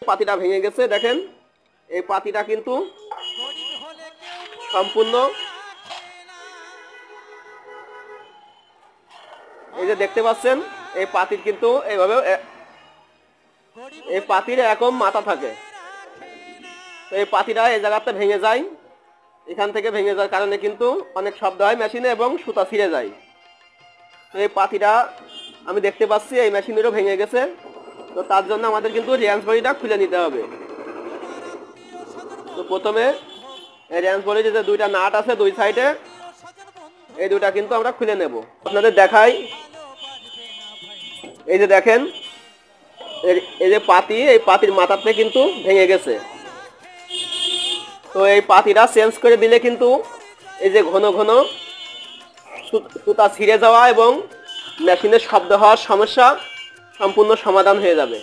পাতিটা ভেঙে গেছে, দেখেন এই পাতিটা কিন্তু সম্পূর্ণ, এই যে দেখতে পাচ্ছেন এই পাতির কিন্তু এইভাবে এই পাতির এরকম মাথা থাকে। তো এই পাতিটা এই জায়গাতে ভেঙে যায়, এখান থেকে ভেঙে যাওয়ার কারণে কিন্তু অনেক শব্দ হয় মেশিনে এবং সুতা ছিঁড়ে যায়। তো এই পাতিটা আমি দেখতে পাচ্ছি এই মেশিনেরও ভেঙে গেছে। তো তার জন্য আমাদের কিন্তু রেঞ্জ বডিটা খুলে নিতে হবে। তো প্রথমে এই রেঞ্জ বডির যে দুইটা নাট আছে দুই সাইডে, এই দুইটা কিন্তু আমরা খুলে নেব। আপনাদের দেখাই, এই যে দেখেন এই যে পাতি, এই পাতির মাথাতে কিন্তু ভেঙে গেছে। তো এই পাতিটা চেঞ্জ করে দিলে কিন্তু এই যে ঘন ঘন সুতা ছিঁড়ে যাওয়া এবং মেশিনের শব্দ হওয়ার সমস্যা সম্পূর্ণ সমাধান হয়ে যাবে।